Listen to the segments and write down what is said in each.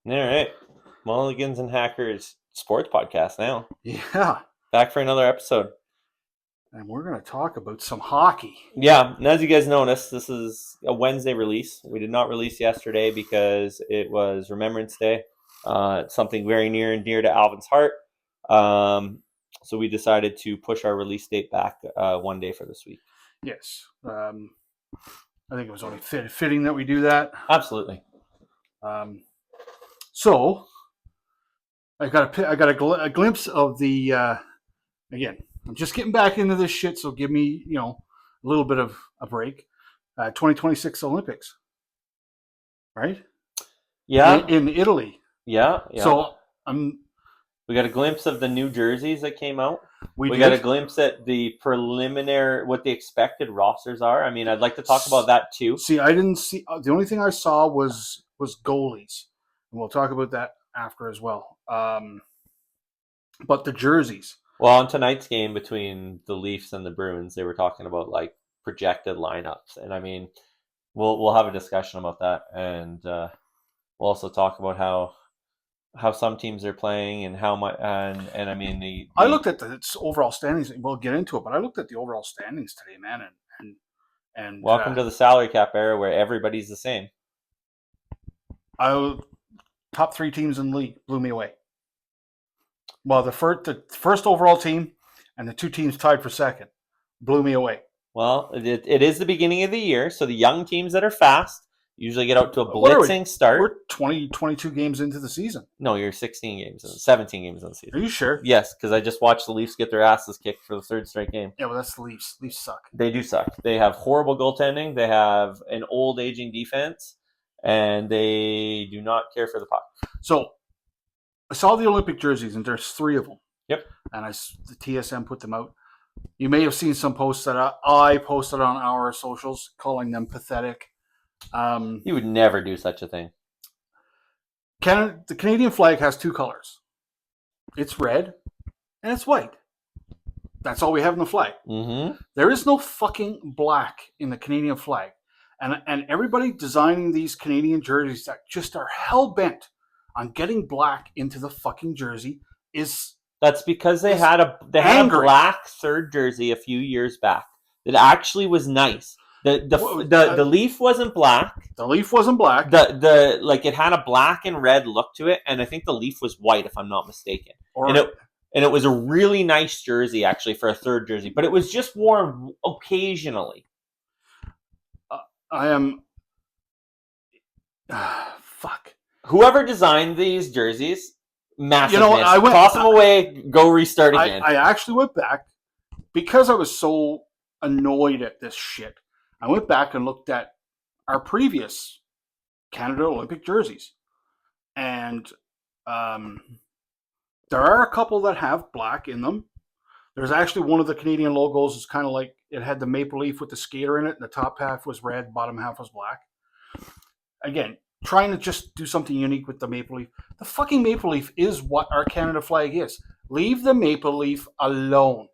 All right. Mulligans and Hackers sports podcast now. Yeah, Back for another episode. and we're going to talk about some hockey. Yeah, and as you guys noticed, this is a Wednesday release. We did not release yesterday because it was Remembrance Day. It's something very near and dear to Alvin's heart. So we decided to push our release date back one day for this week. Yes, I think it was only fitting that we do that. Absolutely. So I got a glimpse of the. Again, I'm just getting back into this shit, so give me a little bit of a break. 2026 Olympics, right? Yeah. In Italy. Yeah. So we got a glimpse of the new jerseys that came out. We did. got a glimpse at the preliminary, what the expected rosters are. I mean, I'd like to talk about that too. See, I didn't see. The only thing I saw was goalies, and we'll talk about that after as well. But the jerseys. Well, on tonight's game between the Leafs and the Bruins, they were talking about like projected lineups, and I mean, we'll have a discussion about that, and we'll also talk about how some teams are playing and how much, and I mean I looked at the overall standings. We'll get into it, but I looked at the overall standings today, man, and welcome to the salary cap era where everybody's the same. Top 3 teams in the league blew me away. Well, the first overall team and the 2 teams tied for second blew me away. Well, it is the beginning of the year, so the young teams that are fast usually get out to a blitzing start. We're 22 games into the season. No, you're 17 games in the season. Are you sure? Yes, because I just watched the Leafs get their asses kicked for the 3rd straight game. Yeah, well, that's the Leafs. Leafs suck. They do suck. They have horrible goaltending. They have an old, aging defense, and they do not care for the puck. So I saw the Olympic jerseys, and there's 3 of them. Yep. And the TSM put them out. You may have seen some posts that I posted on our socials calling them pathetic. You would never do such a thing. The Canadian flag has 2 colors. It's red and it's white. That's all we have in the flag. Mm-hmm. There is no fucking black in the Canadian flag. And everybody designing these Canadian jerseys that just are hell-bent on getting black into the fucking jersey is... That's because they had a black 3rd jersey a few years back that actually was nice. The Leaf wasn't black. The Leaf wasn't black. It had a black and red look to it, and I think the Leaf was white, if I'm not mistaken. And it was a really nice jersey actually for a 3rd jersey, but it was just worn occasionally. Fuck. Whoever designed these jerseys, massive. Toss them away, go restart again. I actually went back because I was so annoyed at this shit. I went back and looked at our previous Canada Olympic jerseys, and there are a couple that have black in them. There's actually one of the Canadian logos is kind of like it had the maple leaf with the skater in it, and the top half was red, bottom half was black. Again, trying to just do something unique with the maple leaf. The fucking maple leaf is what our Canada flag is. Leave the maple leaf alone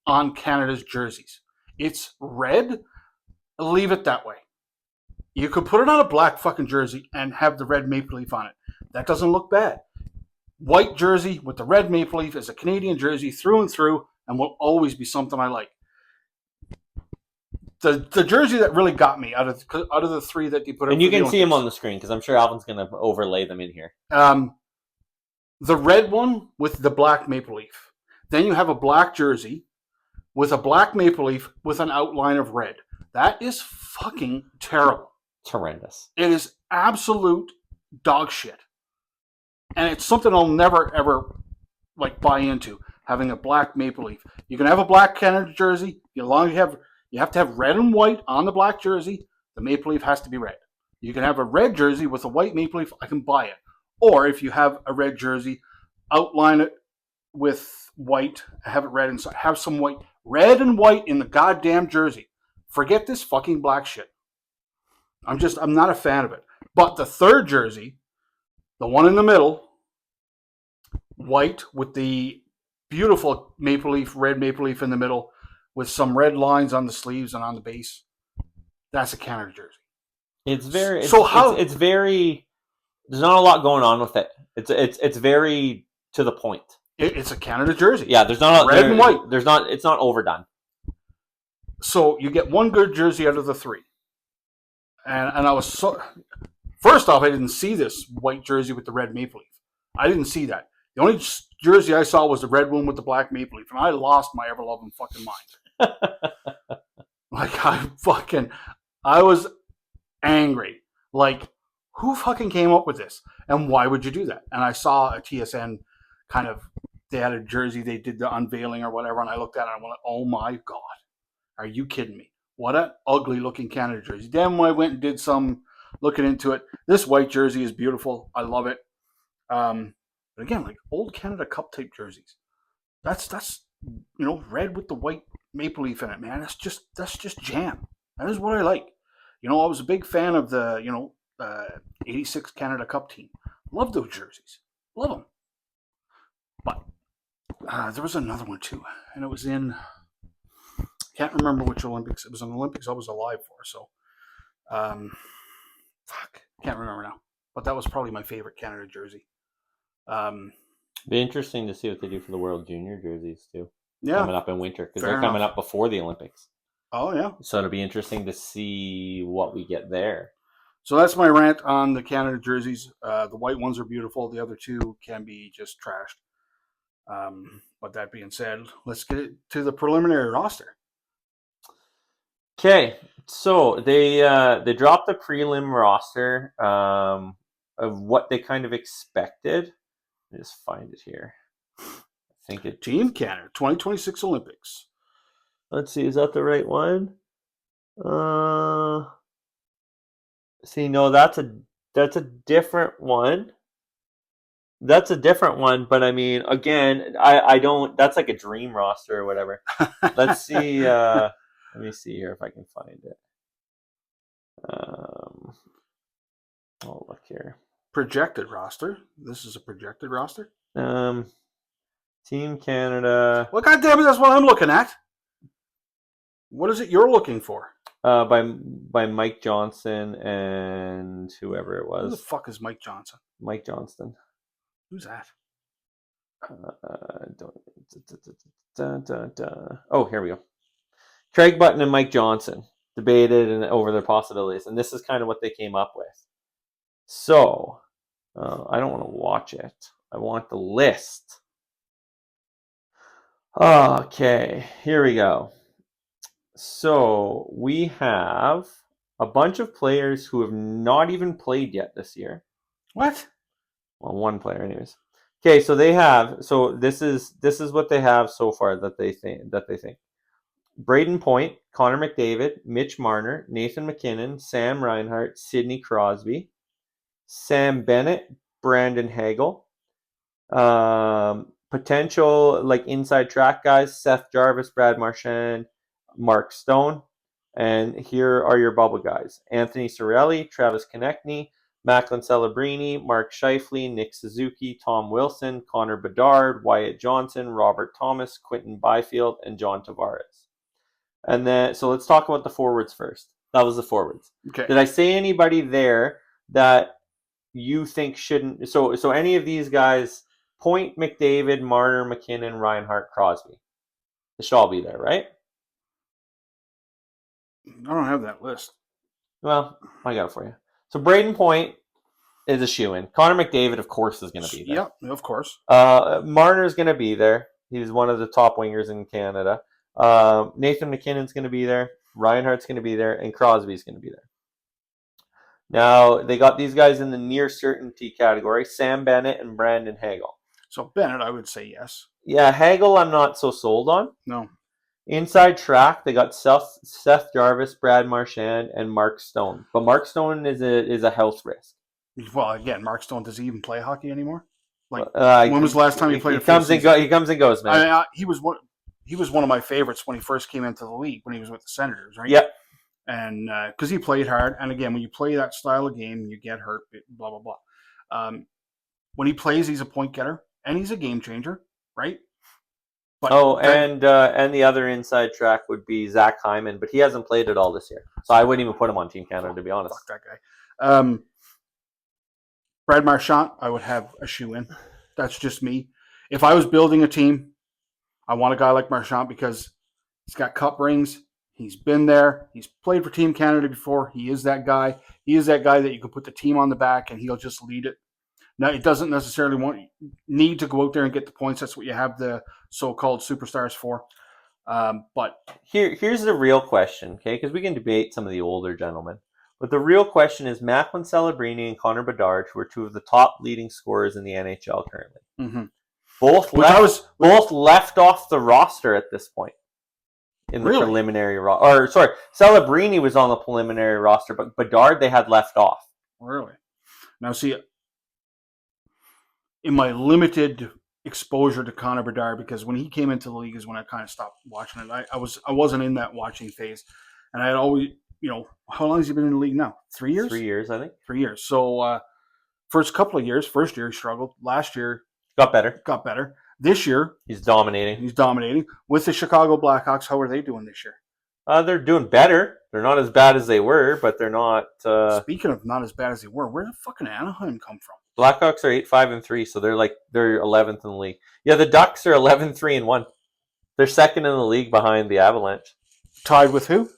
on Canada's jerseys. It's red. Leave it that way. You could put it on a black fucking jersey and have the red maple leaf on it. That doesn't look bad. White jersey with the red maple leaf is a Canadian jersey through and through and will always be something I like. The jersey that really got me out of the 3 that they put up, and you can see them on the screen because I'm sure Alvin's going to overlay them in here. The red one with the black maple leaf. Then you have a black jersey with a black maple leaf with an outline of red. That is fucking terrible. It's horrendous. It is absolute dog shit. And it's something I'll never, ever buy into, having a black maple leaf. You can have a black Canada jersey. As long as you have to have red and white on the black jersey. The maple leaf has to be red. You can have a red jersey with a white maple leaf. I can buy it. Or if you have a red jersey, outline it with white, have it red inside. Have some white. Red and white in the goddamn jersey. Forget this fucking black shit. I'm not a fan of it. But the 3rd jersey, the one in the middle, white with the beautiful maple leaf, red maple leaf in the middle, with some red lines on the sleeves and on the base. That's a Canada jersey. It's very. It's very There's not a lot going on with it. It's very to the point. It's a Canada jersey. Yeah, there's not red and white. There's not. It's not overdone. So you get one good jersey out of the three, and I was so. First off, I didn't see this white jersey with the red maple leaf. I didn't see that. The only jersey I saw was the red one with the black maple leaf, and I lost my ever loving fucking mind. Like I was angry. Like, who fucking came up with this, and why would you do that? And I saw a TSN kind of, they had a jersey, they did the unveiling or whatever, and I looked at it and I went, oh my god, are you kidding me? What an ugly looking Canada jersey. Then when I went and did some looking into it, this white jersey is beautiful. I love it. But again, like old Canada Cup type jerseys. That's red with the white maple leaf in it, man. That's just jam. That is what I like. I was a big fan of the '86 Canada Cup team. Love those jerseys. Love them. But there was another one too, and it was in. Can't remember which Olympics. It was an Olympics I was alive for. So, can't remember now. But that was probably my favorite Canada jersey. Be interesting to see what they do for the World Junior jerseys too. Yeah, coming up in winter because they're coming up before the Olympics. Oh yeah. So it'll be interesting to see what we get there. So that's my rant on the Canada jerseys. The white ones are beautiful. The other two can be just trashed. But that being said, let's get to the preliminary roster. Okay, so they dropped the prelim roster of what they kind of expected. Let me just find it here. I think it Team Canada 2026 Olympics. Let's see, is that the right one? See, no, that's a different one. That's a different one, but I mean, again, I don't. That's like a dream roster or whatever. Let's see. Let me see here if I can find it. Oh, look here. Projected roster. This is a projected roster. Team Canada. Well, goddamn it, that's what I'm looking at. What is it you're looking for? By Mike Johnson and whoever it was. Who the fuck is Mike Johnson? Mike Johnston. Who's that? Oh, here we go. Craig Button and Mike Johnson debated over their possibilities, and this is kind of what they came up with. So, I don't want to watch it. I want the list. Okay, here we go. So, we have a bunch of players who have not even played yet this year. What? Well, one player, anyways. Okay, so they have. So this is what they have so far that they think. Braden Point, Connor McDavid, Mitch Marner, Nathan McKinnon, Sam Reinhart, Sidney Crosby, Sam Bennett, Brandon Hagel. Potential like inside track guys: Seth Jarvis, Brad Marchand, Mark Stone. And here are your bubble guys: Anthony Cirelli, Travis Konechny, Macklin Celebrini, Mark Scheifele, Nick Suzuki, Tom Wilson, Connor Bedard, Wyatt Johnson, Robert Thomas, Quentin Byfield, and John Tavares. And then, so let's talk about the forwards first. That was the forwards. Okay. Did I say anybody there that you think shouldn't? So any of these guys: Point, McDavid, Marner, McKinnon, Reinhart, Crosby. They should all be there, right? I don't have that list. Well, I got it for you. So Braden Point is a shoo-in. Connor McDavid, of course, is going to be there. Yeah, of course. Marner's going to be there. He's one of the top wingers in Canada. Nathan McKinnon's going to be there. Reinhardt's going to be there. And Crosby's going to be there. Now, they got these guys in the near certainty category: Sam Bennett and Brandon Hagel. So Bennett, I would say yes. Yeah, Hagel I'm not so sold on. No. Inside track, they got Seth Jarvis, Brad Marchand, and Mark Stone. But Mark Stone is a health risk. Well, again, Mark Stone, does he even play hockey anymore? Like, when was the last time he played? He comes and goes, man. He was one of my favorites when he first came into the league, when he was with the Senators, right? Yep. And because he played hard, and again, when you play that style of game, you get hurt, blah blah blah. When he plays, he's a point getter and he's a game changer, right? But and the other inside track would be Zach Hyman, but he hasn't played at all this year, so I wouldn't even put him on Team Canada, to be honest. Fuck that guy. Brad Marchand, I would have a shoe in. That's just me. If I was building a team, I want a guy like Marchand because he's got cup rings. He's been there. He's played for Team Canada before. He is that guy. He is that guy that you can put the team on the back and he'll just lead it. Now, it doesn't necessarily need to go out there and get the points. That's what you have the so-called superstars for. But here's the real question, okay? Because we can debate some of the older gentlemen. But the real question is Macklin Celebrini and Connor Bedard, who are two of the top leading scorers in the NHL currently. mm-hmm. Both left off the roster at this point in the preliminary roster. Celebrini was on the preliminary roster, but Bedard they had left off. Really? Now, see, in my limited exposure to Connor Bedard, because when he came into the league is when I kind of stopped watching it. I wasn't in that watching phase, and I had always, how long has he been in the league now? 3 years? 3 years, I think. 3 years. So first year he struggled. Last year got better. This year he's dominating. With the Chicago Blackhawks, how are they doing this year? They're doing better. They're not as bad as they were, but they're not. Speaking of not as bad as they were, where did fucking Anaheim come from? Blackhawks are 8-5-3, so they're 11th in the league. Yeah, the Ducks are 11-3-1. They're second in the league behind the Avalanche. Tied with who?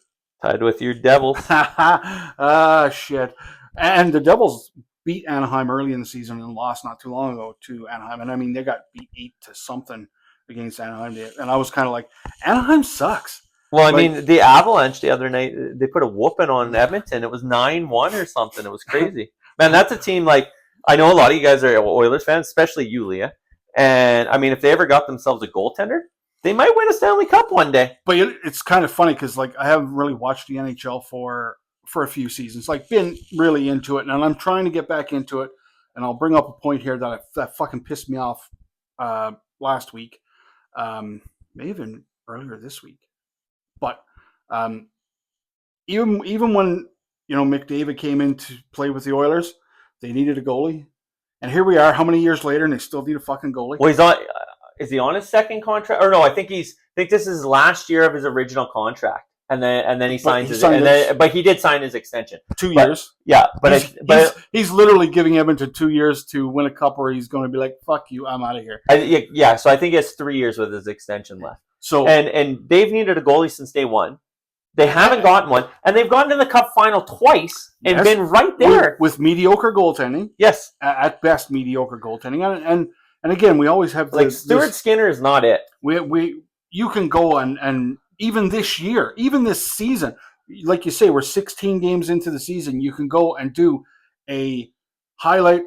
Tied with your Devils. Shit. And the Devils beat Anaheim early in the season and lost not too long ago to Anaheim. And I mean, they got beat 8-something against Anaheim. And I was kind of like, Anaheim sucks. Well, I mean, the Avalanche the other night, they put a whooping on Edmonton. It was 9-1 or something. It was crazy. Man, that's a team I know a lot of you guys are Oilers fans, especially you, Leah. And, I mean, if they ever got themselves a goaltender, they might win a Stanley Cup one day. But it's kind of funny because, I haven't really watched the NHL for a few seasons. Been really into it, and I'm trying to get back into it. And I'll bring up a point here that fucking pissed me off last week. May have been earlier this week. But even when, McDavid came in to play with the Oilers, they needed a goalie. And here we are, how many years later, and they still need a fucking goalie? Well, he's on. Is he on his second contract? Or no, I think this is his last year of his original contract, and then he signs but he did sign his extension. 2 years. Yeah, he's literally giving Edmonton 2 years to win a cup, where he's going to be like, "Fuck you, I'm out of here." Yeah. So I think he has 3 years with his extension left. So and they've needed a goalie since day one. They haven't gotten one, and they've gotten to the Cup final twice and been right there with mediocre goaltending. Yes, at best, mediocre goaltending, and again, we always have Stuart Skinner is not it. You can go and even this year, even this season, like you say, we're 16 games into the season. You can go and do a highlight.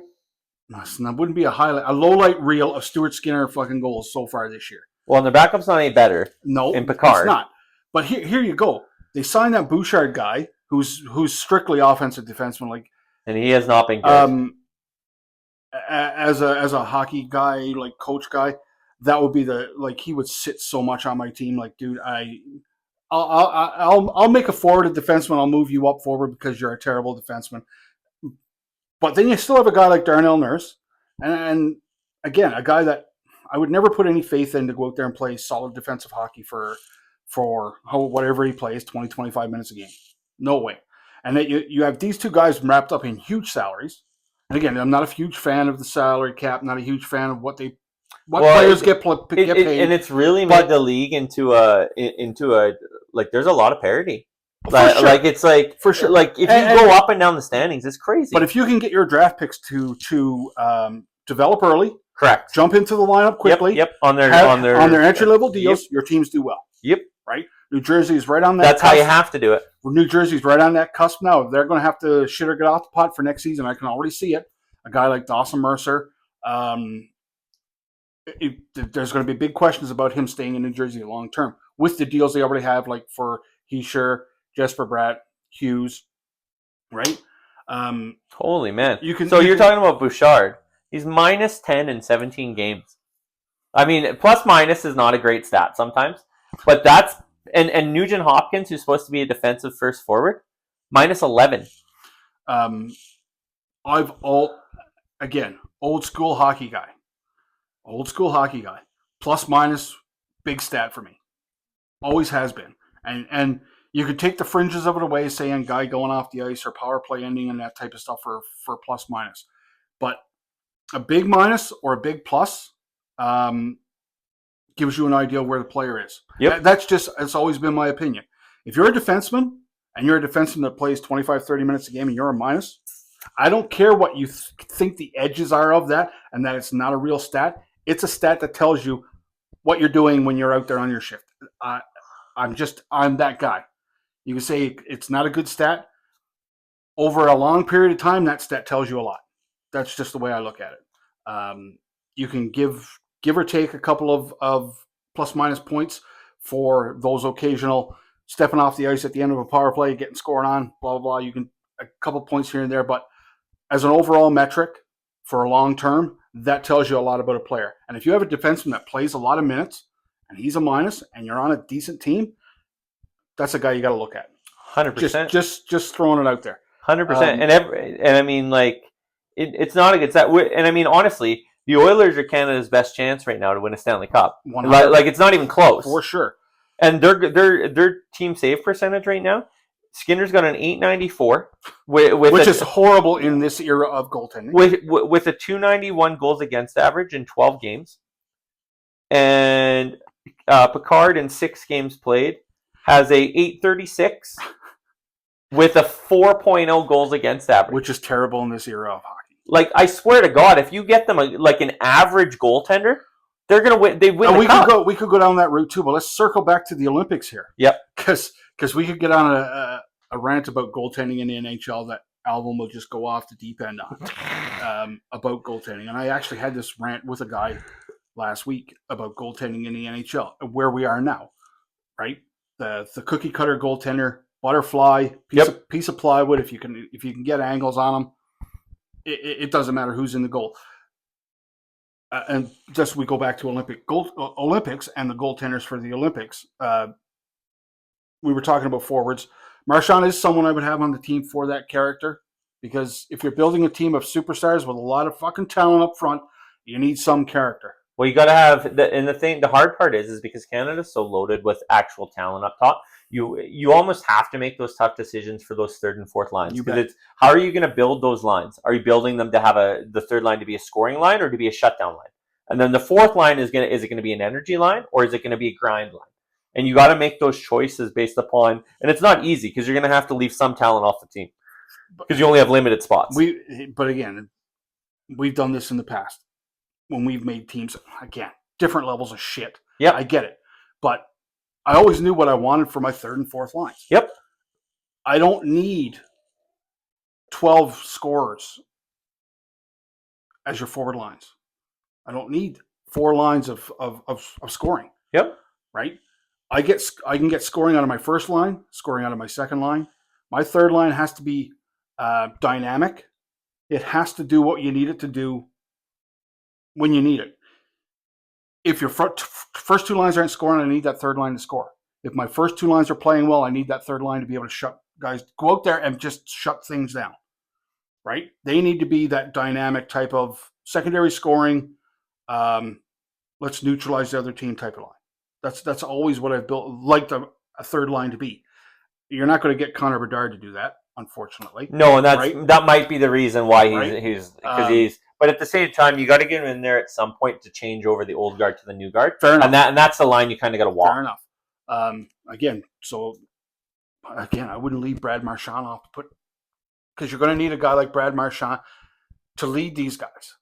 That wouldn't be a highlight, a low light reel of Stuart Skinner fucking goals so far this year. Well, and the backup's not any better. No, in Picard, it's not. But here you go. They signed that Bouchard guy, who's strictly offensive defenseman, and he has not been good. As a hockey guy, coach guy, that would be he would sit so much on my team. Dude, I'll make a forward a defenseman. I'll move you up forward because you're a terrible defenseman. But then you still have a guy like Darnell Nurse, and again, a guy that I would never put any faith in to go out there and play solid defensive hockey for whatever he plays, 20, 25 minutes a game. No way. And that you have these two guys wrapped up in huge salaries. And again, I'm not a huge fan of the salary cap, not a huge fan of what players get paid. And it's really made the league into a there's a lot of parity. It's for sure. If you go up and down the standings, it's crazy. But if you can get your draft picks to develop early, correct, jump into the lineup quickly, yep. on their entry level deals, your teams do well. Yep. Right? New Jersey is right on that. That's cusp. How you have to do it. New Jersey's right on that cusp now. They're going to have to shit or get off the pot for next season. I can already see it. A guy like Dawson Mercer, there's going to be big questions about him staying in New Jersey long term with the deals they already have, for Heischer, Jesper Bratt, Hughes, right? Holy man! You're talking about Bouchard. He's -10 in 17 games. I mean, plus minus is not a great stat sometimes. But that's and Nugent Hopkins, who's supposed to be a defensive first forward, -11. Old school hockey guy. Plus minus, big stat for me. Always has been. And you could take the fringes of it away, saying guy going off the ice or power play ending and that type of stuff for plus minus. But a big minus or a big plus gives you an idea where the player is. Yep. It's always been my opinion. If you're a defenseman and you're a defenseman that plays 25, 30 minutes a game and you're a minus, I don't care what you think the edges are of that and that it's not a real stat. It's a stat that tells you what you're doing when you're out there on your shift. I'm that guy. You can say it's not a good stat. Over a long period of time, that stat tells you a lot. That's just the way I look at it. You can give or take a couple of plus minus points for those occasional stepping off the ice at the end of a power play, getting scored on, blah, blah, blah. You can a couple points here and there, but as an overall metric for a long term, that tells you a lot about a player. And if you have a defenseman that plays a lot of minutes and he's a minus and you're on a decent team, that's a guy you got to look at. 100%. Just throwing it out there. 100%. And I mean, like, it's not a good set. And I mean, honestly, the Oilers are Canada's best chance right now to win a Stanley Cup. 100%. Like, it's not even close. For sure. And their team save percentage right now, Skinner's got an .894, which is horrible in this era of goaltending. With a .291 goals against average in 12 games, and Picard in 6 games played has a .836 with a 4.0 goals against average, which is terrible in this era of hockey. Like, I swear to God, if you get them an average goaltender, they're gonna win. They win. We could go down that route too, but let's circle back to the Olympics here. Yep. Because we could get on a rant about goaltending in the NHL that Alvin will just go off the deep end on about goaltending. And I actually had this rant with a guy last week about goaltending in the NHL, where we are now, right? The cookie cutter goaltender, butterfly, piece of plywood. If you can get angles on them, it doesn't matter who's in the goal. And just we go back to Olympics and the goaltenders for the Olympics. We were talking about forwards. Marchand is someone I would have on the team for that character, because if you're building a team of superstars with a lot of fucking talent up front, you need some character. Well, you got to have the hard part is because Canada's so loaded with actual talent up top. You almost have to make those tough decisions for those third and fourth lines, because it's how are you going to build those lines? Are you building them to have the third line to be a scoring line or to be a shutdown line? And then the fourth line is it going to be an energy line or is it going to be a grind line? And you got to make those choices based upon, and it's not easy because you're going to have to leave some talent off the team because you only have limited spots. But again, we've done this in the past when we've made teams, again, different levels of shit. Yeah, I get it, but I always knew what I wanted for my third and fourth lines. Yep. I don't need 12 scorers as your forward lines. I don't need 4 lines of scoring. Yep. Right? I can get scoring out of my first line, scoring out of my second line. My third line has to be dynamic. It has to do what you need it to do when you need it. If your first 2 lines aren't scoring, I need that third line to score. If my first 2 lines are playing well, I need that third line to be able to shut guys, go out there and just shut things down. Right? They need to be that dynamic type of secondary scoring. Let's neutralize the other team type of line. That's always what I've liked a third line to be. You're not going to get Connor Bedard to do that, unfortunately. No, and that might be the reason why he's because But at the same time, you got to get him in there at some point to change over the old guard to the new guard. Fair enough. And that's the line you kind of got to walk. Fair enough. Again, I wouldn't leave Brad Marchand off because you're going to need a guy like Brad Marchand to lead these guys,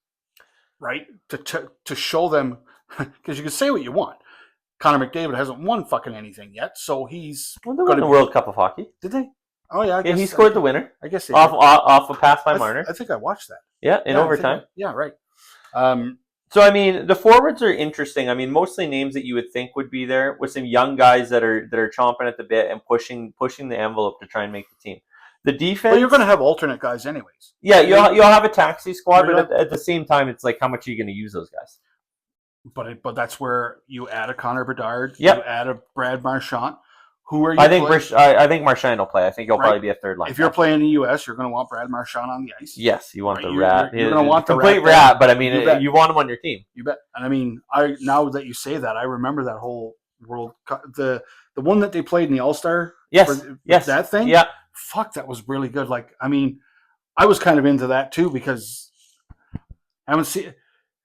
right? To show them, because you can say what you want. Connor McDavid hasn't won fucking anything yet, so he's going to win the World Cup of Hockey. Did they? Oh yeah, he scored the winner. I guess off a pass by Marner. I think I watched that. Yeah, in overtime. Yeah, right. So I mean, the forwards are interesting. I mean, mostly names that you would think would be there with some young guys that are chomping at the bit and pushing the envelope to try and make the team. The defense. Well, you're going to have alternate guys anyways. Yeah, you'll have a taxi squad, but at the same time, it's like how much are you going to use those guys? But that's where you add a Connor Bedard. Yep. You add a Brad Marchand. Who are you? I think Marchand will play. I think he'll probably be a third line. If you're playing in the U.S., you're going to want Brad Marchand on the ice. Yes, you want the rat. You're going to want the complete rat, but I mean, you want him on your team. You bet. And I mean, now that you say that, I remember that whole World Cup, the one that they played in the All-Star. Yes. That thing. Yeah. Fuck, that was really good. Like, I mean, I was kind of into that too because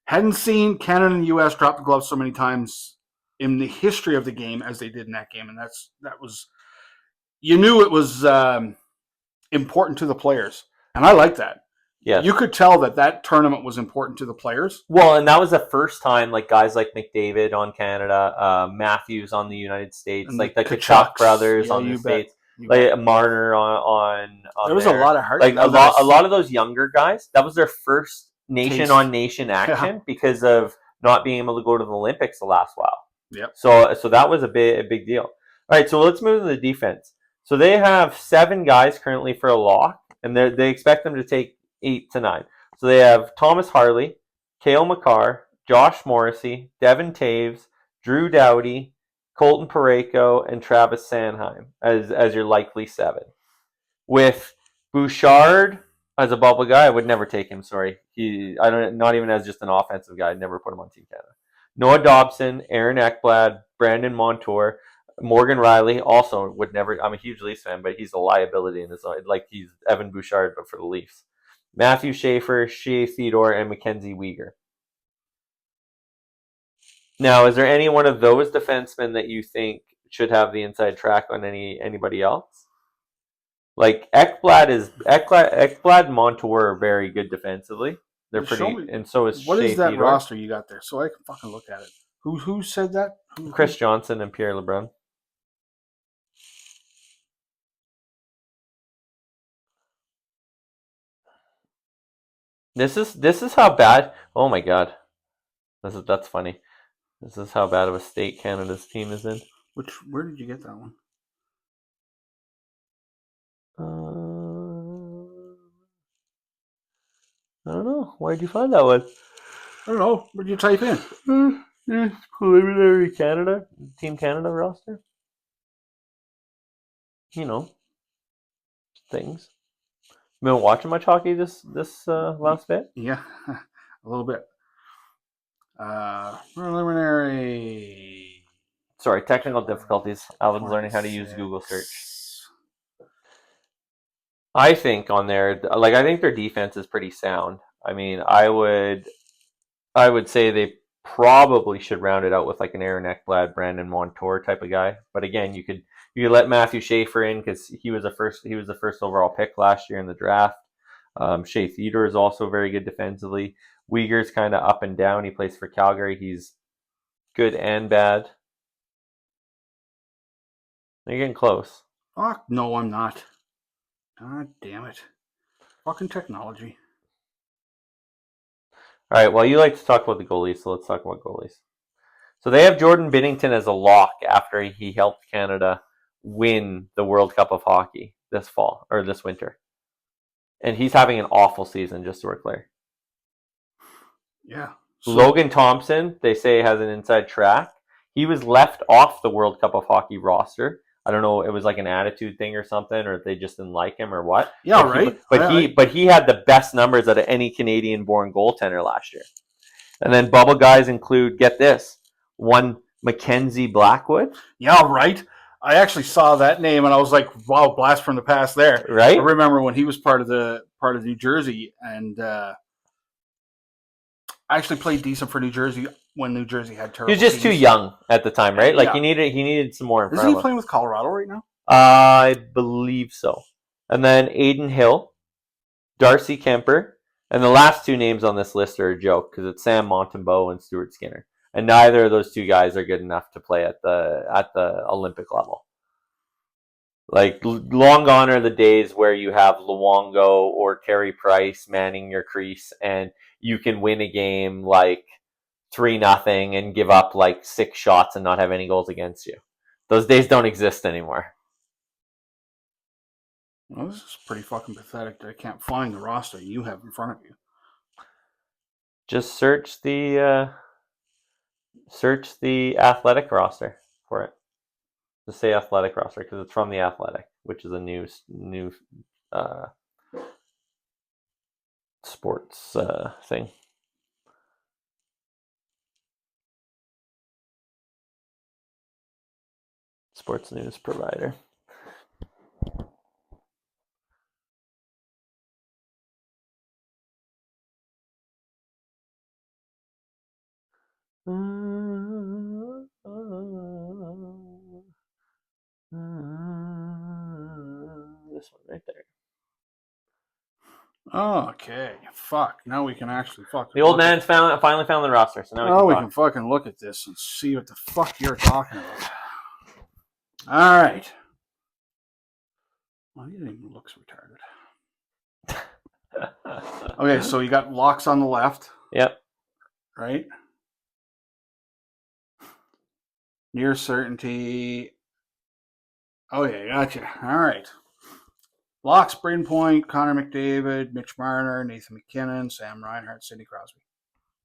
Hadn't seen Canada and U.S. drop the gloves so many times in the history of the game as they did in that game, and that was you knew it was important to the players, and I like that. Yes. You could tell that tournament was important to the players. Well, and that was the first time like guys like McDavid on Canada, Matthews on the United States, And like the Kachuk Kachucks, brothers yeah, on the you bet. States, You like bet. Marner on There was a there. lot of heart. Like a lot of those younger guys, that was their first nation on nation action because of not being able to go to the Olympics the last while. Yep. So that was a big deal. All right, so let's move to the defense. So they have 7 guys currently for a lock, and they expect them to take 8 to 9. So they have Thomas Harley, Cale Makar, Josh Morrissey, Devin Taves, Drew Doughty, Colton Parayko, and Travis Sanheim as your likely 7. With Bouchard as a bubble guy, I would never take him. Sorry, not even as just an offensive guy. I'd never put him on Team Canada. Noah Dobson, Aaron Ekblad, Brandon Montour, Morgan Riley also would never. I'm a huge Leafs fan, but he's a liability in his own. Like he's Evan Bouchard, but for the Leafs. Matthew Schaefer, Shea Theodore, and Mackenzie Weegar. Now, is there any one of those defensemen that you think should have the inside track on anybody else? Like Ekblad and Montour are very good defensively. They're pretty, and so is what Shea is that Theodore. roster you got there, so I can fucking look at it. Who said that? Chris Johnson and Pierre LeBrun. This is how bad. Oh my god, that's funny. This is how bad of a state Canada's team is in. Where did you get that one? I don't know. Where'd you find that one? I don't know. Where'd you type in? Preliminary Canada, Team Canada roster. You know, things. Been watching much hockey this last bit? Yeah, a little bit. Preliminary. Sorry, technical difficulties. Alvin's learning how to use Google search. I think on there, I think their defense is pretty sound. I mean, I would say they probably should round it out with like an Aaron Ekblad, Brandon Montour type of guy. But again, you could let Matthew Schaefer in because he was the first overall pick last year in the draft. Shea Theodore is also very good defensively. Weegar's kind of up and down. He plays for Calgary. He's good and bad. You're getting close. Fuck, no, I'm not. God damn it. Fucking technology. All right, well, you like to talk about the goalies, so let's talk about goalies. So they have Jordan Binnington as a lock after he helped Canada win the World Cup of Hockey this fall, or this winter. And he's having an awful season, just so we're clear. Yeah. Logan Thompson, they say, has an inside track. He was left off the World Cup of Hockey roster. I don't know, it was like an attitude thing or something, or they just didn't like him or what. Yeah, right. But he had the best numbers out of any Canadian-born goaltender last year. And then bubble guys include, get this, one Mackenzie Blackwood. Yeah, right. I actually saw that name and I was like, wow, blast from the past there. Right? I remember when he was part of New Jersey, and I actually played decent for New Jersey when New Jersey had terrible. He was just too young at the time, right? Like yeah. he needed some more. Isn't he playing with Colorado right now? I believe so. And then Aiden Hill, Darcy Kemper, and the last 2 names on this list are a joke because it's Sam Montembeault and Stuart Skinner, and neither of those 2 guys are good enough to play at the Olympic level. Like, long gone are the days where you have Luongo or Carey Price manning your crease and you can win a game like 3-0 and give up like 6 shots and not have any goals against you. Those days don't exist anymore. Well, this is pretty fucking pathetic that I can't find the roster you have in front of you. Just search the Athletic roster for it. Just say Athletic roster because it's from the Athletic, which is a new sports thing. Sports news provider. This one right there. Okay, fuck. Now we can actually fucking. The old man's finally found the roster, so now we can fucking look at this and see what the fuck you're talking about. All right. Well, he didn't even look retarded. Okay, so you got locks on the left. Yep. Right? Near certainty. Okay, gotcha. All right. Locks, Braden Point, Connor McDavid, Mitch Marner, Nathan McKinnon, Sam Reinhart, Sidney Crosby.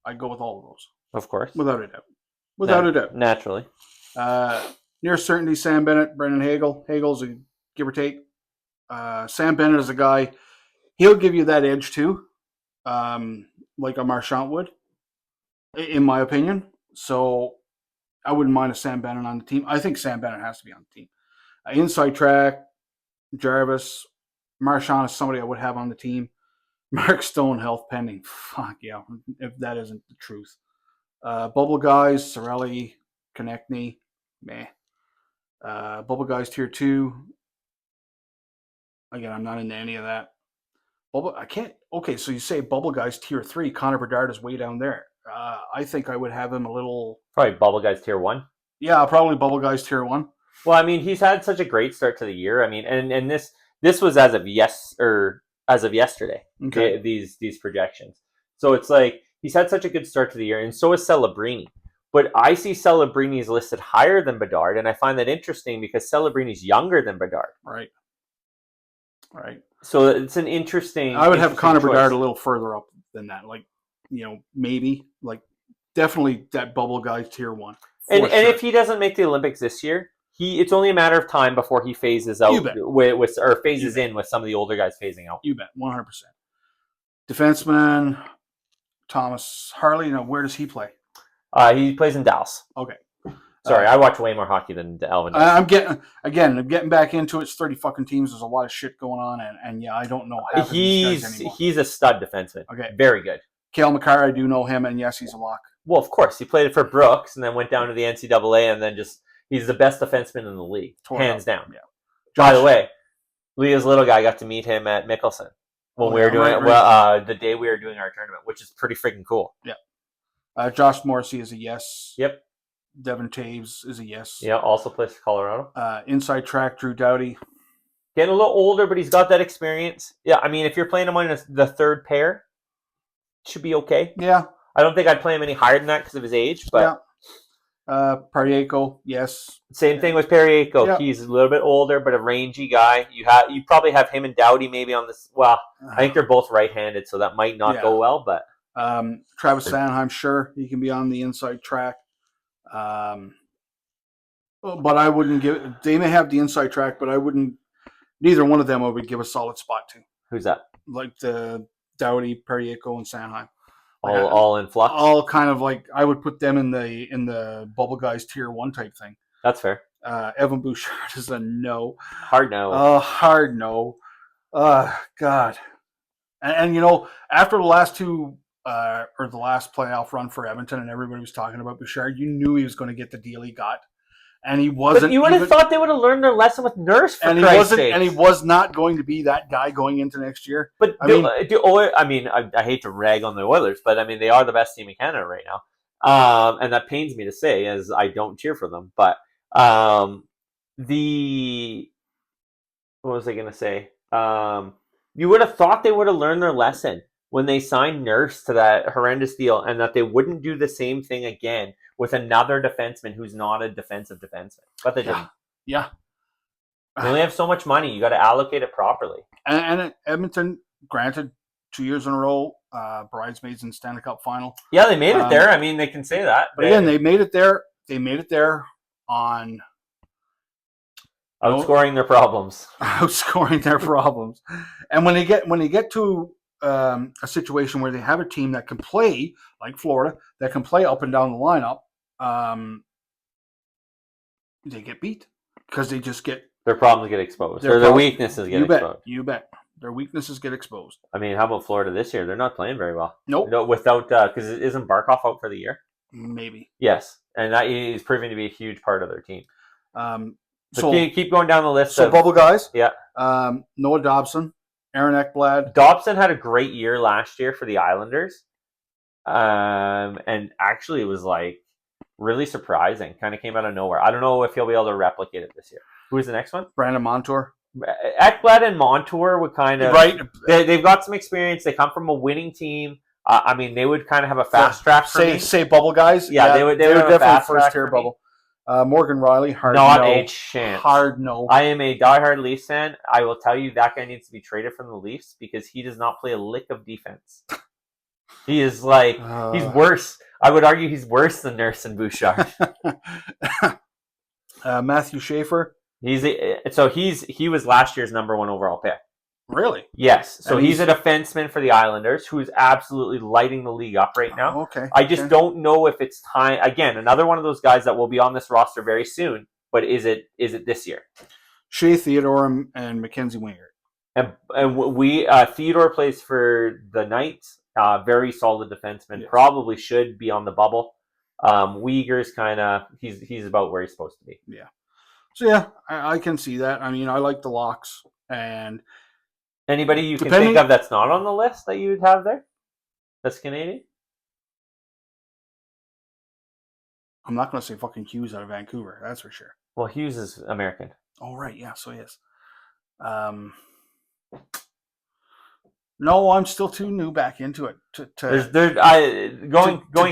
I'd go with all of those. Of course. Without a doubt. Without a doubt. Naturally. Near certainty, Sam Bennett, Brendan Hagel. Hagel's a give or take. Sam Bennett is a guy, he'll give you that edge too, like a Marchand would, in my opinion. So I wouldn't mind a Sam Bennett on the team. I think Sam Bennett has to be on the team. Inside track, Jarvis. Marchand is somebody I would have on the team. Mark Stone, health pending. Fuck yeah, if that isn't the truth. Bubble guys, Sorelli, Konechny, meh. Bubble guys tier 2. Again, I'm not into any of that. Bubble, I can't. Okay, so you say Bubble guys tier 3. Connor Bedard is way down there. I think I would have him a little. Probably Bubble guys tier 1. Yeah, probably Bubble guys tier 1. Well, I mean, he's had such a great start to the year. I mean, and this was as of yesterday. Okay. These projections. So it's like he's had such a good start to the year, and so is Celebrini. But I see Celebrini's listed higher than Bedard, and I find that interesting because Celebrini's younger than Bedard. Right. So it's an interesting. I would have Connor Bedard a little further up than that. Like, maybe like definitely that Bubble guy tier 1. And if he doesn't make the Olympics this year, it's only a matter of time before he phases out or phases in with some of the older guys phasing out. You bet, 100%. Defenseman Thomas Harley. Where does he play? He plays in Dallas. Okay. Sorry, I watch way more hockey than Alvin does. I'm getting back into it. It's 30 fucking teams. There's a lot of shit going on, and yeah, I don't know half of these guys anymore. He's a stud defenseman. Okay. Very good. Cale Makar, I do know him, and yes, he's a lock. Well, of course. He played it for Brooks and then went down to the NCAA, and then he's the best defenseman in the league. Hands down. Yeah. By the way, Leah's little guy got to meet him at Mickelson when we were doing the day we were doing our tournament, which is pretty freaking cool. Yeah. Josh Morrissey is a yes. Yep. Devin Taves is a yes. Yeah, also plays for Colorado. Inside track, Drew Doughty. Getting a little older, but he's got that experience. Yeah, I mean, if you're playing him on the third pair, it should be okay. Yeah. I don't think I'd play him any higher than that because of his age, but... Yeah. Parayko, yes. Same thing with Parayko. Yeah. He's a little bit older, but a rangy guy. You probably have him and Doughty maybe on this. Well, I think they're both right-handed, so that might not go well. But Travis Sanheim, sure, he can be on the inside track. But I wouldn't give. They may have the inside track, but I wouldn't. Neither one of them I would give a solid spot to. Who's that? Like the Doughty, Parayko, and Sanheim. All in flux. All kind of like I would put them in the Bubble Guys tier 1 type thing. That's fair. Evan Bouchard is a no. Hard no. Hard no. God. And after the last two or the last playoff run for Edmonton, and everybody was talking about Bouchard, you knew he was going to get the deal he got, and he wasn't. But you would have thought they would have learned their lesson with Nurse. And he wasn't, and he was not going to be that guy going into next year. But I hate to rag on the Oilers, but I mean they are the best team in Canada right now, and that pains me to say, as I don't cheer for them. But what was I going to say? You would have thought they would have learned their lesson when they signed Nurse to that horrendous deal, and that they wouldn't do the same thing again with another defenseman who's not a defensive defenseman. But they didn't. Yeah. They only have so much money. You got to allocate it properly. And Edmonton, granted, 2 years in a row, bridesmaids in Stanley Cup final. Yeah, they made it there. I mean, they can say that. But again, they made it there. They made it there on outscoring their problems. Outscoring their problems. And when they get to a situation where they have a team that can play, like Florida, that can play up and down the lineup, they get beat because they just get... Their problems get exposed. Or their weaknesses get exposed. You bet. Their weaknesses get exposed. I mean, how about Florida this year? They're not playing very well. Nope. No, without... Because isn't Barkov out for the year? maybe. Yes, and that is proving to be a huge part of their team. Um, So so keep going down the list. so bubble guys. Yeah. Noah Dobson, Aaron Ekblad. Dobson had a great year last year for the Islanders, and actually it was like really surprising. Kind of came out of nowhere. I don't know if he'll be able to replicate it this year. Who is the next one? Brandon Montour. Ekblad and Montour would kind of right. They've got some experience. They come from a winning team. I mean, they would kind of have a fast track for me. Say bubble guys. Yeah, they would definitely first tier bubble. Morgan Riley, not a chance. Hard no. I am a diehard Leafs fan. I will tell you that guy needs to be traded from the Leafs because he does not play a lick of defense. He is like he's worse. I would argue he's worse than Nurse and Bouchard. Matthew Schaefer. He was last year's number 1 overall pick. Really? Yes. So he's a defenseman for the Islanders who is absolutely lighting the league up right now. Okay. I just don't know if it's time. Again, another one of those guys that will be on this roster very soon. But is it this year? Shea Theodore and Mackenzie Winger. And we Theodore plays for the Knights. Very solid defenseman. Yes. Probably should be on the bubble. Uyghur's kind of he's about where he's supposed to be. Yeah. So yeah, I can see that. I mean, I like the locks. And anybody you can think of that's not on the list that you would have there? That's Canadian? I'm not going to say fucking Hughes out of Vancouver. That's for sure. Well, Hughes is American. Oh, right. Yeah, so he is. No, I'm still too new back into it. Going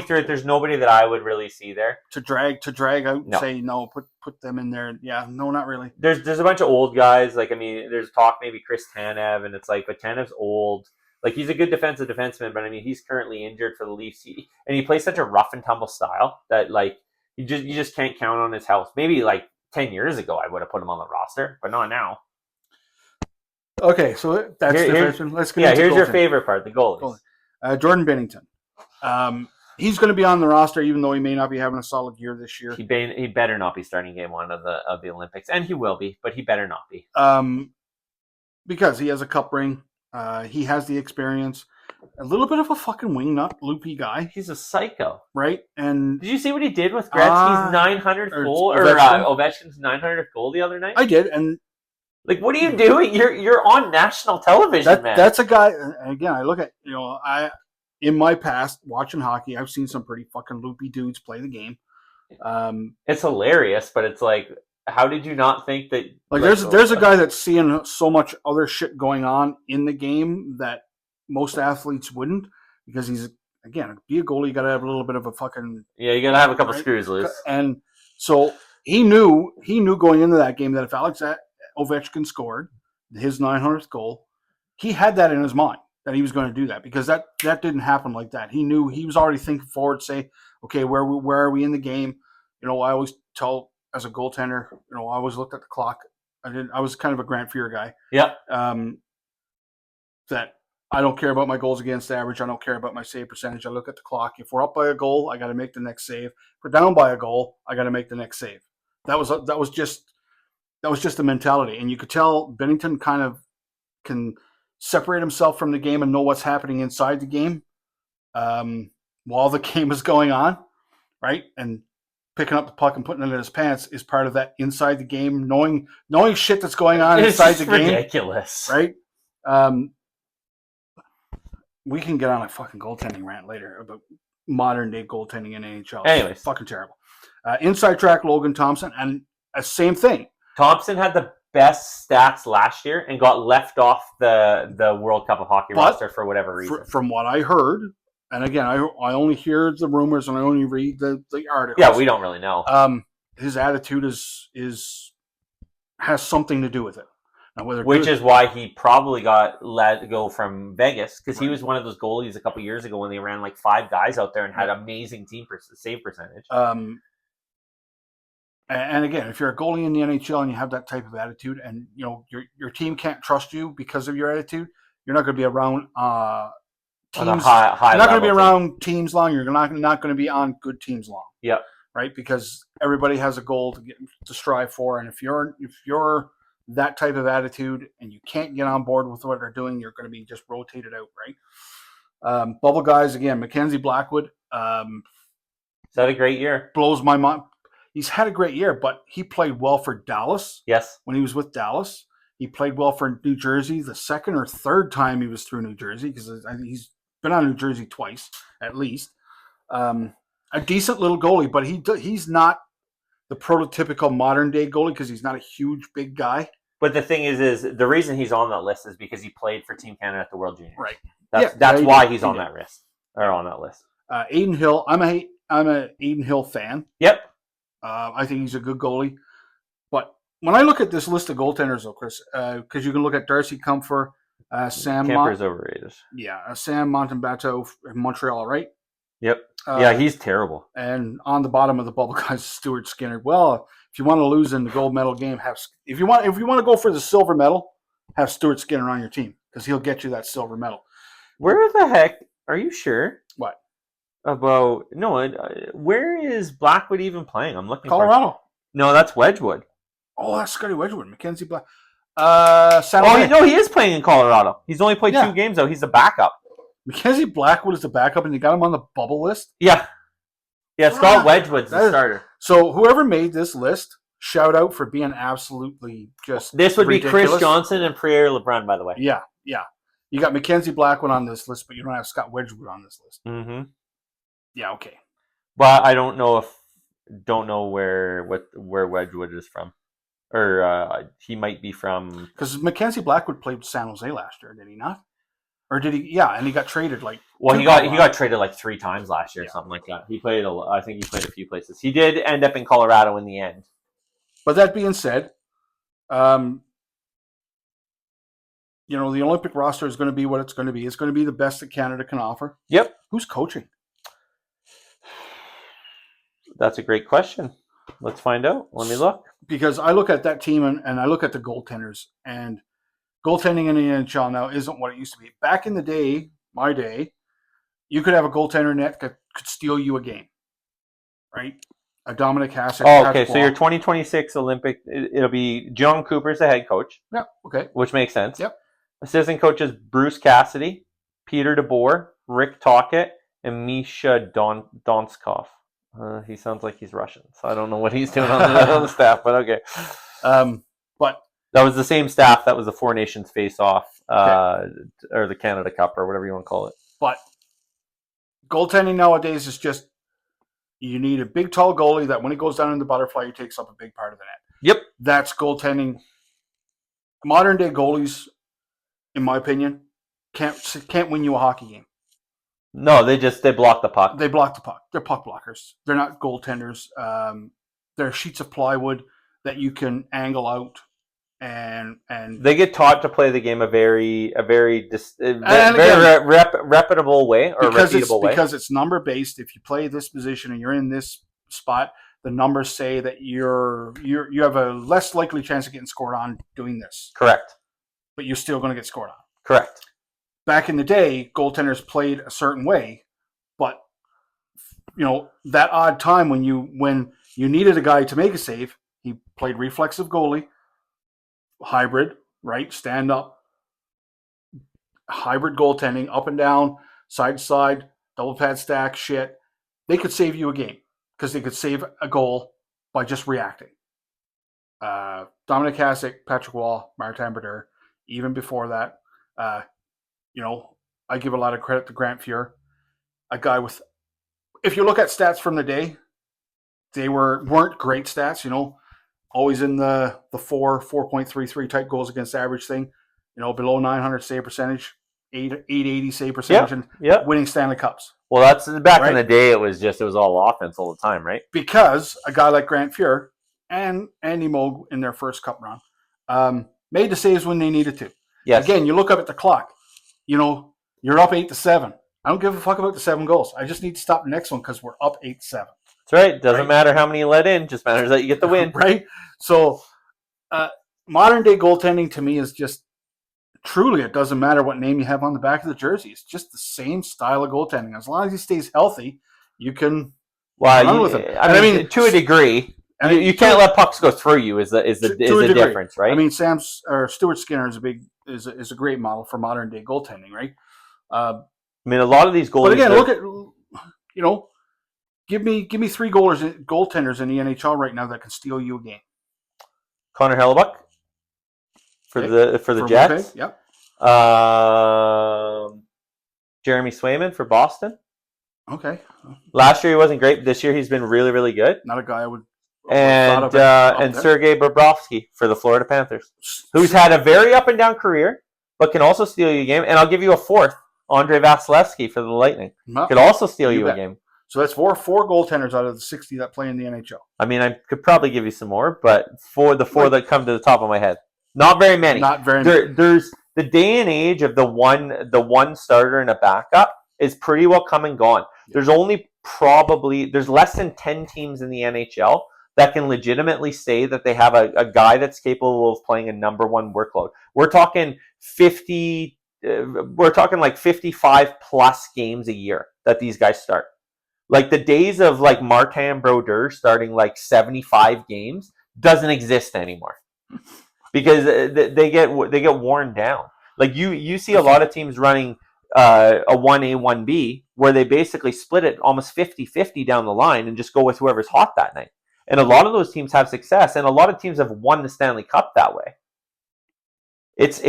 through it, there's nobody that I would really see there. To drag out and say, no, put them in there. Yeah, no, not really. There's a bunch of old guys. Like, I mean, there's talk maybe Chris Tanev, and it's like, but Tanev's old. Like, he's a good defensive defenseman, but I mean, he's currently injured for the Leafs. And he plays such a rough and tumble style that, like, you just can't count on his health. Maybe, like, 10 years ago, I would have put him on the roster, but not now. Okay, so that's defenseman. Let's get into here's your favorite part, the goalies. Jordan Binnington. He's going to be on the roster, even though he may not be having a solid year this year. He better not be starting game 1 of the Olympics, and he will be, but he better not be. Because he has a cup ring. He has the experience. A little bit of a fucking wingnut, loopy guy. He's a psycho, right? And did you see what he did with Gretzky's 900th goal or Ovechkin's 900th goal the other night? I did, and like, what are you doing? You're on national television, man. That's a guy. Again, I look at in my past watching hockey, I've seen some pretty fucking loopy dudes play the game. It's hilarious, but it's like, how did you not think that? Like, there's a guy that's seeing so much other shit going on in the game that most athletes wouldn't, because he's, again, to be a goalie, you got to have a little bit of a fucking you got to have a couple screws loose. And so he knew going into that game that if Alex Ovechkin scored his 900th goal, he had that in his mind that he was going to do that, because that didn't happen like that. He knew, he was already thinking forward, say, okay, where are we in the game? I always tell, as a goaltender, I always looked at the clock. I was kind of a Grant Fuhr guy. Yeah. That I don't care about my goals against average. I don't care about my save percentage. I look at the clock. If we're up by a goal, I got to make the next save. If we're down by a goal, I got to make the next save. That was just the mentality. And you could tell Binnington kind of can separate himself from the game and know what's happening inside the game while the game is going on, right? And picking up the puck and putting it in his pants is part of that inside the game, knowing shit that's going on inside the game. Ridiculous, right? We can get on a fucking goaltending rant later about modern day goaltending in NHL. Anyways, it's fucking terrible. Inside track Logan Thompson, and same thing. Thompson had the best stats last year and got left off the World Cup of Hockey roster for whatever reason. From what I heard, and again, I only hear the rumors and I only read the articles. Yeah, we don't really know. His attitude has something to do with it. Now, which is why he probably got let go from Vegas, because he was one of those goalies a couple years ago when they ran like 5 guys out there and had amazing save percentage. And again, if you're a goalie in the NHL and you have that type of attitude, and your team can't trust you because of your attitude, you're not going to be around teams. On a high you're not going to be around teams long. You're not going to be on good teams long. Yep. Right, because everybody has a goal to strive for, and if you're that type of attitude and you can't get on board with what they're doing, you're going to be just rotated out, right? Bubble guys, again, Mackenzie Blackwood. He's had a great year. blows my mind. He's had a great year, but he played well for Dallas Yes. when he was with Dallas. He played well for New Jersey the second or third time he was through New Jersey, because he's been on New Jersey twice at least. A decent little goalie, but he's not the prototypical modern day goalie because he's not a huge big guy. But the thing is the reason he's on that list is because he played for Team Canada at the World Juniors. Right. That's why he's on that list or on that list. Aiden Hill, I'm a Aiden Hill fan. Yep. I think he's a good goalie. But when I look at this list of goaltenders, though, Chris, because you can look at Darcy Comfer, Sam Camper's overrated. Yeah, Sam Montembato in Montreal, right? Yep. Yeah, he's terrible. And on the bottom of the bubble, guys, Stuart Skinner. Well, if you want to lose in the gold medal game, if you want to go for the silver medal, have Stuart Skinner on your team because he'll get you that silver medal. Where the heck are you sure? What about where is Blackwood even playing? I'm looking. Colorado. No, that's Wedgwood. Oh, that's Scotty Wedgwood. Mackenzie Black. San Jose. No, he is playing in Colorado. He's only played 2 games though. He's a backup. Mackenzie Blackwood is the backup, and you got him on the bubble list? Yeah. Yeah, Scott Wedgwood's the starter. So whoever made this list, shout out for being absolutely just This would ridiculous. be Chris Johnson and Pierre LeBrun, by the way. Yeah. You got Mackenzie Blackwood on this list, but you don't have Scott Wedgwood on this list. Mm-hmm. Yeah, okay. But I don't know where Wedgwood is from. Or he might be from... Because Mackenzie Blackwood played San Jose last year, did he not? Or did he? Yeah, and he got traded like. Well, he got traded like 3 times last year, something like that. I think he played a few places. He did end up in Colorado in the end. But that being said, the Olympic roster is going to be what it's going to be. It's going to be the best that Canada can offer. Yep. Who's coaching? That's a great question. Let's find out. Let me look. Because I look at that team and I look at the goaltenders, and goaltending in the NHL now isn't what it used to be. Back in the day, my day, you could have a goaltender net that could steal you a game, right? A Dominic Hasek. Oh, okay. So your 2026 Olympic, it'll be John Cooper's the head coach. Yeah, okay. Which makes sense. Yep. Assistant coaches Bruce Cassidy, Peter DeBoer, Rick Tocchet, and Misha Donskov. He sounds like he's Russian, so I don't know what he's doing on the staff, but okay. But that was the same staff that was the Four Nations face-off, or the Canada Cup, or whatever you want to call it. But goaltending nowadays is just, you need a big, tall goalie that when he goes down in the butterfly, he takes up a big part of the net. Yep. That's goaltending. Modern-day goalies, in my opinion, can't win you a hockey game. No, they block the puck. They block the puck. They're puck blockers. They're not goaltenders. They're sheets of plywood that you can angle out, and they get taught to play the game a very reputable way or repeatable way. Because it's number based. If you play this position and you're in this spot, the numbers say that you have a less likely chance of getting scored on doing this. Correct. But you're still going to get scored on. Correct. Back in the day, goaltenders played a certain way, but that odd time when you needed a guy to make a save, he played reflexive goalie, hybrid, right, stand up, hybrid goaltending, up and down, side to side, double pad stack, shit. They could save you a game because they could save a goal by just reacting. Dominic Hasek, Patrick Wall, Martin Brodeur, even before that. I give a lot of credit to Grant Fuhr, a guy with, if you look at stats from the day, they weren't great stats, always in the 4.33 type goals against average thing, below 900 save percentage, 880 save percentage, and winning Stanley Cups. Well, that's back in the day. It was all offense all the time, right? Because a guy like Grant Fuhr and Andy Moog in their first cup run made the saves when they needed to. Yes. Again, you look up at the clock. You're up 8-7. I don't give a fuck about the 7 goals. I just need to stop the next one because we're up 8-7. That's right. Doesn't matter how many you let in. Just matters that you get the win. Right? So, modern day goaltending to me is just, truly, it doesn't matter what name you have on the back of the jersey. It's just the same style of goaltending. As long as he stays healthy, you can run with him. I mean, to a degree. You can't let pucks go through you. Is the difference, right? I mean, Stuart Skinner is a great model for modern day goaltending, right? I mean, a lot of these goalies. But again, look at Give me 3 goaltenders in the NHL right now that can steal you a game. Connor Hellebuck for Okay. the For Jets. Winnipeg, yep. Jeremy Swayman for Boston. Okay. Last year he wasn't great. This year he's been really, really good. Not a guy I would have thought of And Sergei Bobrovsky for the Florida Panthers, who's had a very up and down career, but can also steal you a game. And I'll give you a fourth, Andre Vasilevsky for the Lightning, could also steal you a game. So that's four goaltenders out of the 60 that play in the NHL. I mean, I could probably give you some more, but for the four that come to the top of my head, not very many. Not very many. There's the day and age of the one starter and a backup is pretty well come and gone. Yeah. There's less than 10 teams in the NHL that can legitimately say that they have a guy that's capable of playing a number one workload. We're talking 50. We're talking like 55 plus games a year that these guys start. Like the days of like Martin Brodeur starting like 75 games doesn't exist anymore because they get worn down. Like you see a lot of teams running a 1A, 1B where they basically split it almost 50-50 down the line and just go with whoever's hot that night. And a lot of those teams have success, and a lot of teams have won the Stanley Cup that way. It's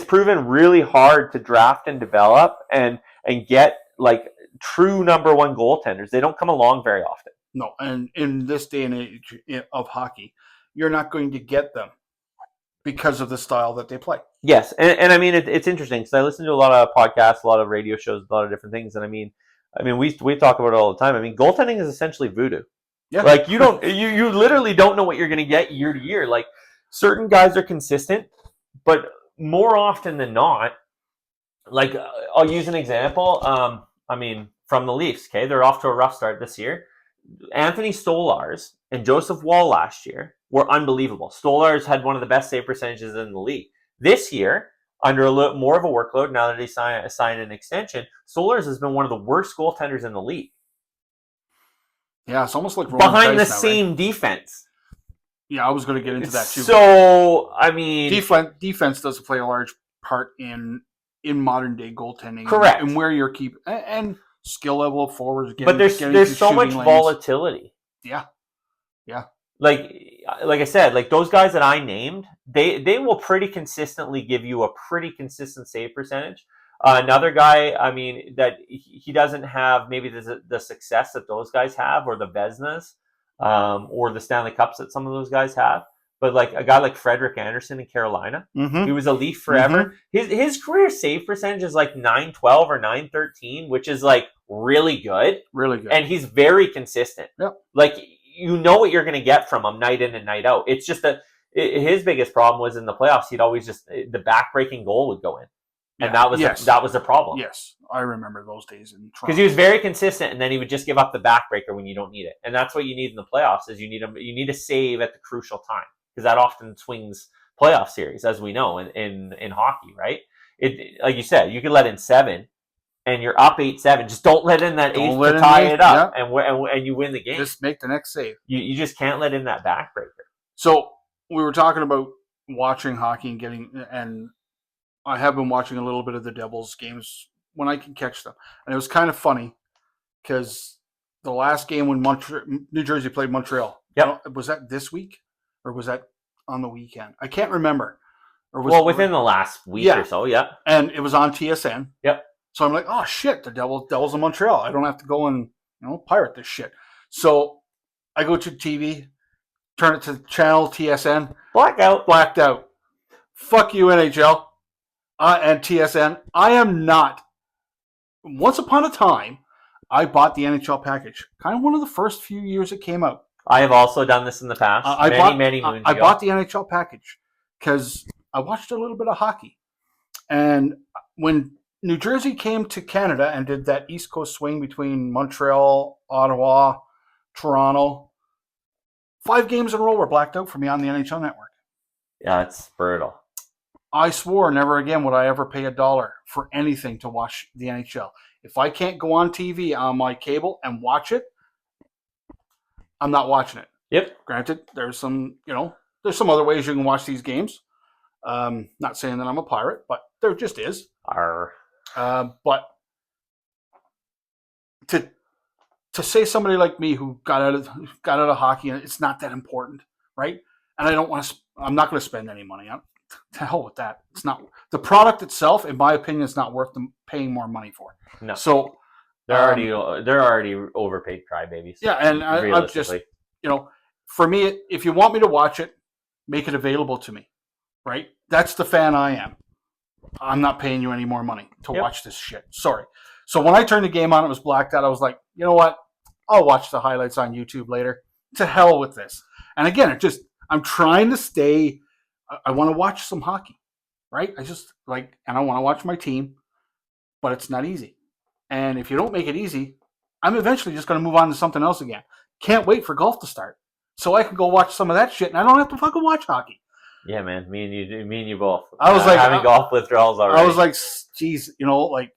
proven really hard to draft and develop and get like true number one goaltenders. They don't come along very often. No, and in this day and age of hockey, you're not going to get them because of the style that they play. Yes, and I mean it's interesting because I listen to a lot of podcasts, a lot of radio shows, a lot of different things, and I mean we talk about it all the time. I mean goaltending is essentially voodoo. Yeah. Like you literally don't know what you're going to get year to year. Like certain guys are consistent, but more often than not, like I'll use an example. I mean, from the Leafs, okay? They're off to a rough start this year. Anthony Stolarz and Joseph Woll last year were unbelievable. Stolarz had one of the best save percentages in the league. This year, under a little more of a workload, now that he signed an extension, Stolarz has been one of the worst goaltenders in the league. Yeah, it's almost like behind the same defense. Yeah, I was going to get into that too. So, I mean, defense does play a large part in modern day goaltending. Correct. And where you're keeping and skill level of forwards. But there's so much volatility. Yeah. Like I said, like those guys that I named, they will pretty consistently give you a pretty consistent save percentage. Another guy, I mean, that he doesn't have maybe the success that those guys have, or the Vezinas, or the Stanley Cups that some of those guys have. But like a guy like Frederik Andersen in Carolina, he was a Leaf forever. His career save percentage is like .912 or .913, which is like really good. Really good. And he's very consistent. Yep. Like you know what you're going to get from him night in and night out. It's just that his biggest problem was in the playoffs. He'd always the back-breaking goal would go in. And that was the problem. Yes, I remember those days in Toronto. Because he was very consistent, and then he would just give up the backbreaker when you don't need it. And that's what you need in the playoffs is you need a save at the crucial time, because that often swings playoff series, as we know in hockey, right? It like you said, you could let in 7, and you're up 8-7. Just don't let in that 8th to tie it up, and you win the game. Just make the next save. You just can't let in that backbreaker. So we were talking about watching hockey and I have been watching a little bit of the Devils games when I can catch them. And it was kind of funny because the last game when New Jersey played Montreal, was that this week or was that on the weekend? I can't remember. Within the last week or so, yeah. And it was on TSN. Yep. So I'm like, oh, shit, the Devils in Montreal. I don't have to go and pirate this shit. So I go to TV, turn it to channel TSN. Blacked out. Fuck you, NHL. And TSN, I am not. Once upon a time, I bought the NHL package. Kind of one of the first few years it came out. I have also done this in the past. Many moons ago. I bought the NHL package because I watched a little bit of hockey. And when New Jersey came to Canada and did that East Coast swing between Montreal, Ottawa, Toronto, 5 games in a row were blacked out for me on the NHL Network. Yeah, it's brutal. I swore never again would I ever pay $1 for anything to watch the NHL. If I can't go on TV on my cable and watch it, I'm not watching it. Yep. Granted, there's some other ways you can watch these games. Not saying that I'm a pirate, but there just is. Arr. But to to say somebody like me who got out of hockey and it's not that important, right? And I don't want to. I'm not going to spend any money. To hell with that. It's not the product itself. In my opinion, it's not worth them paying more money for. No. So they're already overpaid crybabies. Yeah, and I'm just, for me, if you want me to watch it, make it available to me, right? That's the fan I am. I'm not paying you any more money to watch this shit. Sorry. So when I turned the game on, it was blacked out. I was like, you know what? I'll watch the highlights on YouTube later. To hell with this. And again, I'm trying to stay. I want to watch some hockey, right? And I want to watch my team, but it's not easy. And if you don't make it easy, I'm eventually just going to move on to something else again. Can't wait for golf to start so I can go watch some of that shit and I don't have to fucking watch hockey. Yeah, man. Me and you both. I was having golf withdrawals already. I was like, geez, like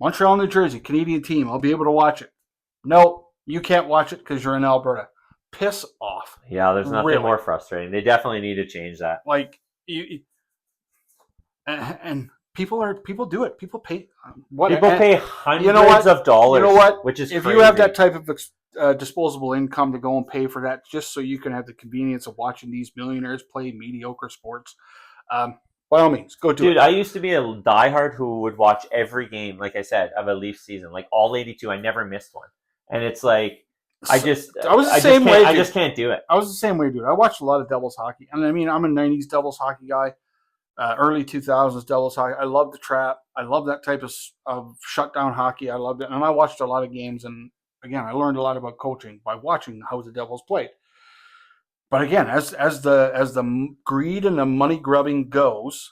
Montreal, New Jersey, Canadian team. I'll be able to watch it. No, you can't watch it because you're in Alberta. Piss off. Yeah, there's nothing more frustrating. They definitely need to change that. Like and people do it. People pay People pay hundreds of dollars. You know what? Which is if crazy. You have that type of disposable income to go and pay for that, just so you can have the convenience of watching these millionaires play mediocre sports. By all means, go do it. Dude, I used to be a diehard who would watch every game, like I said, of a Leaf season, like all 82. I never missed one, and it's like. I just can't do it. I was the same way, dude. I watched a lot of Devils hockey, and I mean, I'm a '90s Devils hockey guy, early 2000s Devils hockey. I love the trap. I love that type of shutdown hockey. I loved it, and I watched a lot of games. And again, I learned a lot about coaching by watching how the Devils played. But again, as the greed and the money grubbing goes,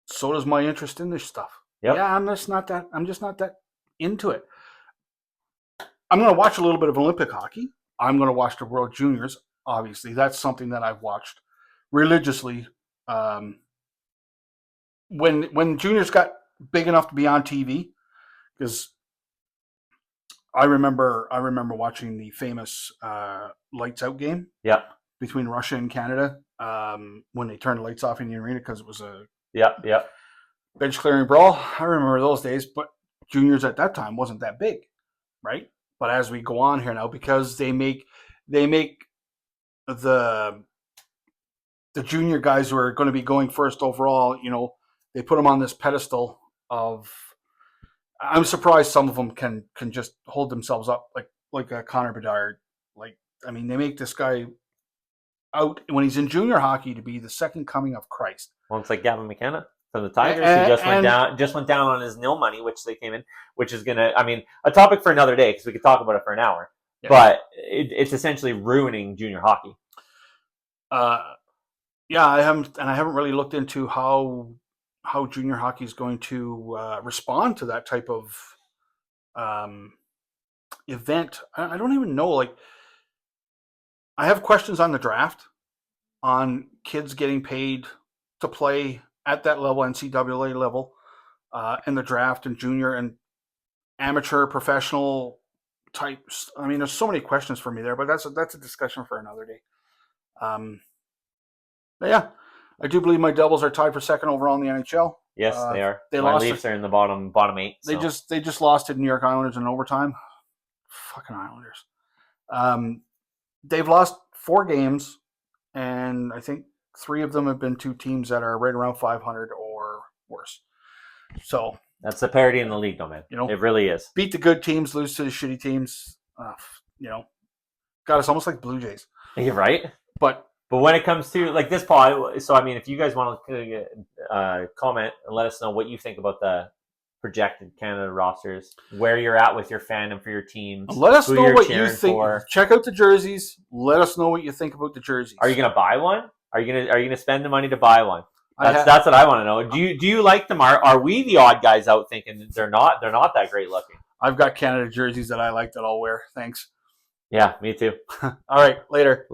so does my interest in this stuff. Yep. Yeah, I'm just not that into it. I'm going to watch a little bit of Olympic hockey. I'm going to watch the World Juniors. Obviously, that's something that I've watched religiously. When juniors got big enough to be on TV, because I remember watching the famous lights out game. Yeah. Between Russia and Canada, when they turned the lights off in the arena because it was a bench clearing brawl. I remember those days, but juniors at that time wasn't that big, right? But as we go on here now, because they make the junior guys who are going to be going first overall, they put them on this pedestal of. I'm surprised some of them can just hold themselves up like a Connor Bedard. They make this guy out when he's in junior hockey to be the second coming of Christ. Well, it's like Gavin McKenna from the Tigers, who just went down on his nil money, which they came in, which is gonna. I mean, a topic for another day because we could talk about it for an hour. Yeah. But it's essentially ruining junior hockey. Yeah, I haven't really looked into how junior hockey is going to respond to that type of event. I don't even know. I have questions on the draft, on kids getting paid to play at that level, NCAA level, and the draft and junior and amateur, professional types. I mean, there's so many questions for me there, but that's a discussion for another day. But yeah, I do believe my Devils are tied for second overall in the NHL. Yes, they are. My Leafs are in the bottom 8. So. They just lost to the New York Islanders in overtime. Fucking Islanders. They've lost 4 games, and I think 3 of them have been to teams that are right around 500 or worse. So that's the parity in the league, though, man. It really is. Beat the good teams, lose to the shitty teams. God, it's almost like Blue Jays. You're right. But when it comes to this pod, so I mean, if you guys want to comment and let us know what you think about the projected Canada rosters, where you're at with your fandom for your teams. Let us know what you think. Check out the jerseys. Let us know what you think about the jerseys. Are you going to buy one? Are you going to spend the money to buy one? That's what I want to know. Do you like them? Are we the odd guys out thinking they're not that great looking? I've got Canada jerseys that I like that I'll wear. Thanks. Yeah, me too. All right, later.